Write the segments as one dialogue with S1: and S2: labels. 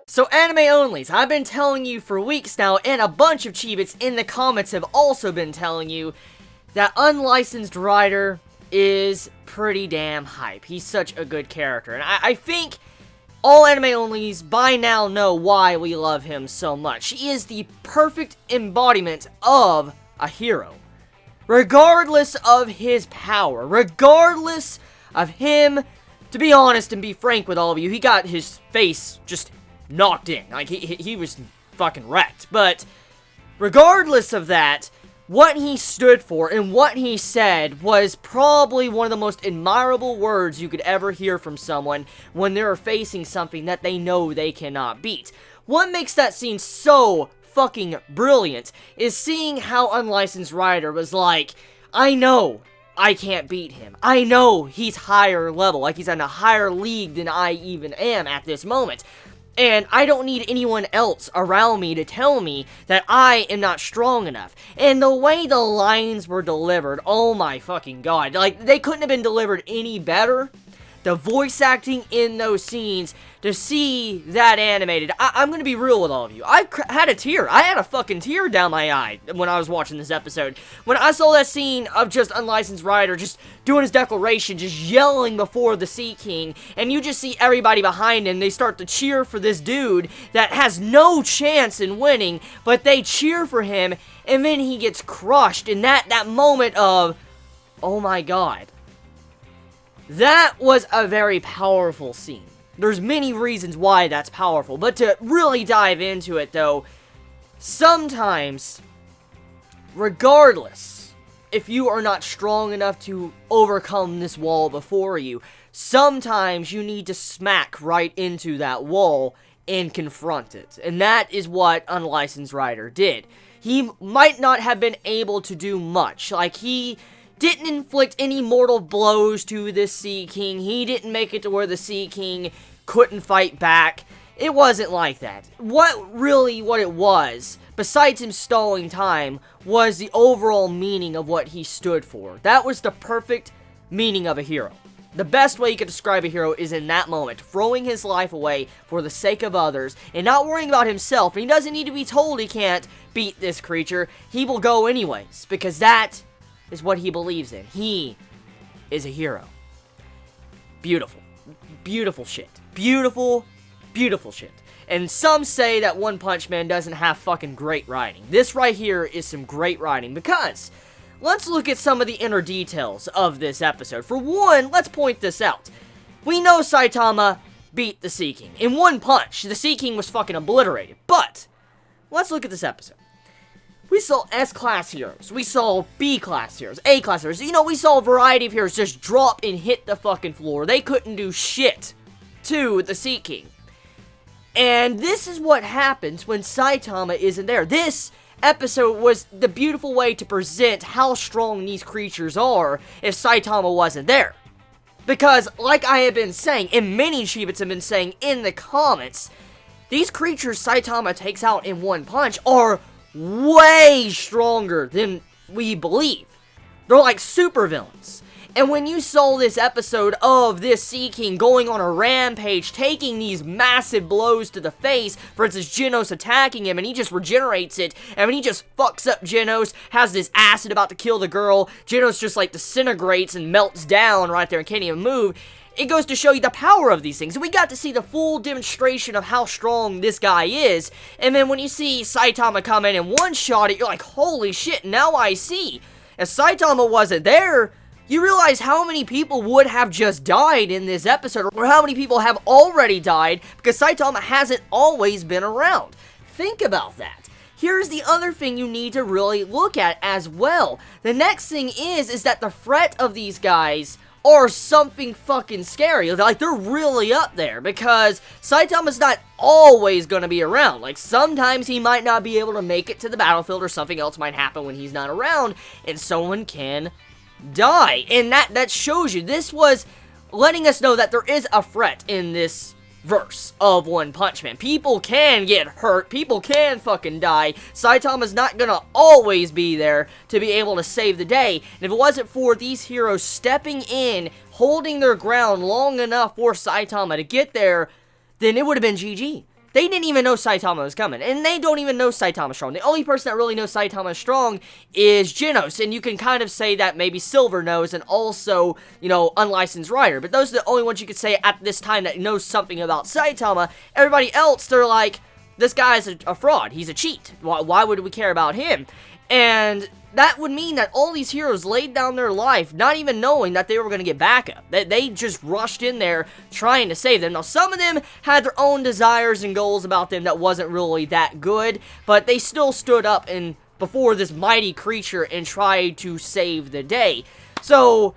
S1: So anime onlys, I've been telling you for weeks now, and a bunch of Chibits in the comments have also been telling you, that unlicensed writer is pretty damn hype. He's such a good character, and I think all anime onlys by now know why we love him so much. He is the perfect embodiment of a hero. Regardless of his power, regardless of him, to be honest and be frank with all of you, he got his face just knocked in. Like, he was fucking wrecked. But regardless of that, what he stood for and what he said was probably one of the most admirable words you could ever hear from someone when they're facing something that they know they cannot beat. What makes that scene so fucking brilliant is seeing how Unlicensed Rider was like, I know I can't beat him. I know he's higher level, like he's in a higher league than I even am at this moment. And I don't need anyone else around me to tell me that I am not strong enough. And the way the lines were delivered, oh my fucking god. Like, they couldn't have been delivered any better. The voice acting in those scenes, to see that animated, I'm gonna be real with all of you. I had a tear. I had a fucking tear down my eye when I was watching this episode. When I saw that scene of just Unlicensed Rider just doing his declaration, just yelling before the Sea King, and you just see everybody behind him, they start to cheer for this dude that has no chance in winning, but they cheer for him, and then he gets crushed, and that moment of, oh my god. That was a very powerful scene. There's many reasons why that's powerful, but to really dive into it though, sometimes, regardless if you are not strong enough to overcome this wall before you, sometimes you need to smack right into that wall and confront it. And that is what Unlicensed Rider did. He might not have been able to do much. Like, he didn't inflict any mortal blows to this Sea King. He didn't make it to where the Sea King couldn't fight back. It wasn't like that. What it was, besides him stalling time, was the overall meaning of what he stood for. That was the perfect meaning of a hero. The best way you could describe a hero is in that moment, throwing his life away for the sake of others, and not worrying about himself. And he doesn't need to be told he can't beat this creature. He will go anyways, because that is what he believes in. He is a hero. Beautiful. Beautiful shit. Beautiful, beautiful shit. And some say that One Punch Man doesn't have fucking great writing. This right here is some great writing, because let's look at some of the inner details of this episode. For one, let's point this out. We know Saitama beat the Sea King. In one punch, the Sea King was fucking obliterated. But let's look at this episode. We saw S-class heroes, we saw B-class heroes, A-class heroes, you know, we saw a variety of heroes just drop and hit the fucking floor. They couldn't do shit to the Sea King. And this is what happens when Saitama isn't there. This episode was the beautiful way to present how strong these creatures are if Saitama wasn't there. Because, like I have been saying, and many Chibits have been saying in the comments, these creatures Saitama takes out in one punch are way stronger than we believe. They're like super villains. And when you saw this episode of this Sea King going on a rampage, taking these massive blows to the face, for instance, Genos attacking him, and he just regenerates it, and when he just fucks up Genos, has this acid about to kill the girl, Genos just like disintegrates and melts down right there and can't even move. It goes to show you the power of these things. And we got to see the full demonstration of how strong this guy is. And then when you see Saitama come in and one-shot it, you're like, holy shit, now I see. If Saitama wasn't there, you realize how many people would have just died in this episode, or how many people have already died, because Saitama hasn't always been around. Think about that. Here's the other thing you need to really look at as well. The next thing is that the threat of these guys are something fucking scary. Like, they're really up there, because Saitama's not always gonna be around. Like, sometimes he might not be able to make it to the battlefield, or something else might happen when he's not around, and someone can die. And that shows you, this was letting us know that there is a threat in this verse of One Punch Man. People can get hurt, people can fucking die. Saitama's not gonna always be there to be able to save the day. And if it wasn't for these heroes stepping in, holding their ground long enough for Saitama to get there, then it would have been GG. They didn't even know Saitama was coming, and they don't even know Saitama's strong. The only person that really knows Saitama's strong is Genos, and you can kind of say that maybe Silver knows, and also, you know, Unlicensed Rider. But those are the only ones you could say at this time that knows something about Saitama. Everybody else, they're like, this guy's a fraud. He's a cheat. Why would we care about him? And that would mean that all these heroes laid down their life, not even knowing that they were going to get backup. They just rushed in there trying to save them. Now, some of them had their own desires and goals about them that wasn't really that good, but they still stood up before this mighty creature and tried to save the day. So,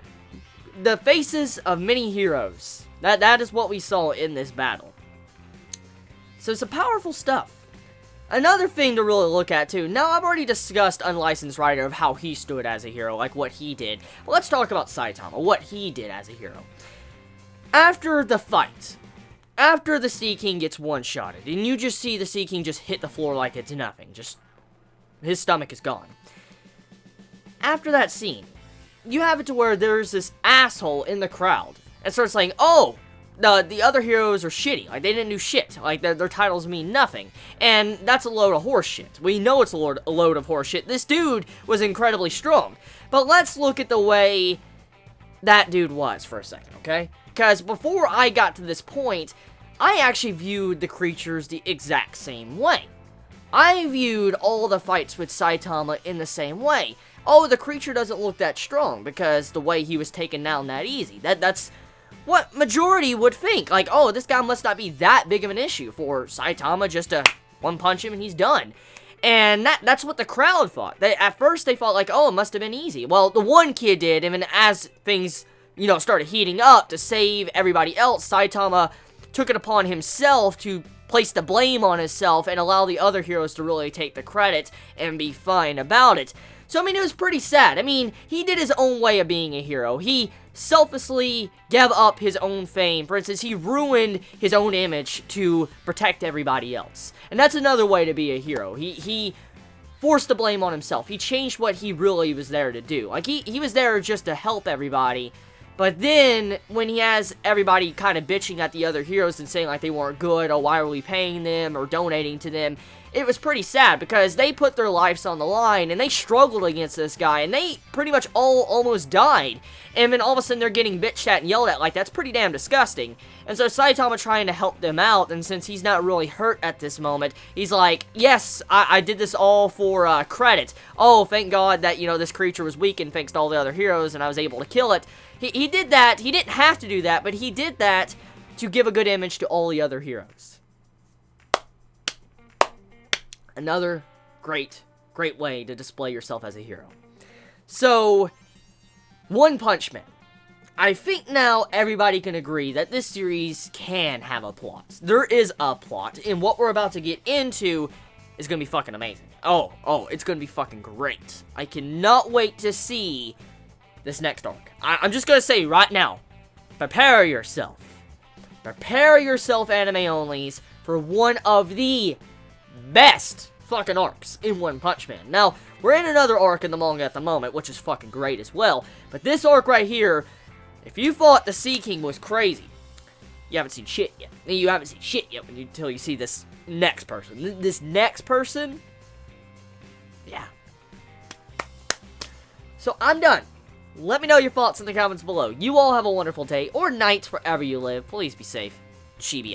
S1: the faces of many heroes. That is what we saw in this battle. So, some powerful stuff. Another thing to really look at, too. Now, I've already discussed Unlicensed Rider of how he stood as a hero, like what he did. But let's talk about Saitama, what he did as a hero. After the fight, after the Sea King gets one-shotted, and you just see the Sea King just hit the floor like it's nothing, just, his stomach is gone. After that scene, you have it to where there's this asshole in the crowd, and starts saying, oh, the other heroes are shitty. Like, they didn't do shit. Like, their titles mean nothing. And that's a load of horse shit. We know it's a load of horse shit. This dude was incredibly strong. But let's look at the way that dude was for a second, okay? Because before I got to this point, I actually viewed the creatures the exact same way. I viewed all the fights with Saitama in the same way. Oh, the creature doesn't look that strong because the way he was taken down that easy. That's what majority would think. Like, oh, this guy must not be that big of an issue for Saitama just to one-punch him and he's done. And that's what the crowd thought. At first, they thought, like, oh, it must have been easy. Well, the one kid did, and then as things, you know, started heating up to save everybody else, Saitama took it upon himself to place the blame on himself and allow the other heroes to really take the credit and be fine about it. So, I mean, it was pretty sad. I mean, he did his own way of being a hero. He selflessly gave up his own fame. For instance, he ruined his own image to protect everybody else. And that's another way to be a hero. He forced the blame on himself. He changed what he really was there to do. Like, he was there just to help everybody. But then, when he has everybody kind of bitching at the other heroes and saying, like, they weren't good, or why are we paying them, or donating to them, it was pretty sad, because they put their lives on the line, and they struggled against this guy, and they pretty much all almost died. And then all of a sudden, they're getting bitched at and yelled at, like, that's pretty damn disgusting. And so Saitama trying to help them out, and since he's not really hurt at this moment, he's like, yes, I did this all for credit. Oh, thank God that, you know, this creature was weakened thanks to all the other heroes, and I was able to kill it. He did that. He didn't have to do that, but he did that to give a good image to all the other heroes. Another great way to display yourself as a hero. So, One Punch Man. I think now everybody can agree that this series can have a plot. There is a plot, and what we're about to get into is gonna be fucking amazing. Oh, it's gonna be fucking great. I cannot wait to see this next arc. I'm just gonna say right now, prepare yourself. Prepare yourself, anime-onlys, for one of the best fucking arcs in One Punch Man. Now, we're in another arc in the manga at the moment, which is fucking great as well. But this arc right here, if you thought the Sea King was crazy, you haven't seen shit yet. You haven't seen shit yet until you see this next person. This next person, yeah. So, I'm done. Let me know your thoughts in the comments below. You all have a wonderful day or night wherever you live. Please be safe. Chibi out.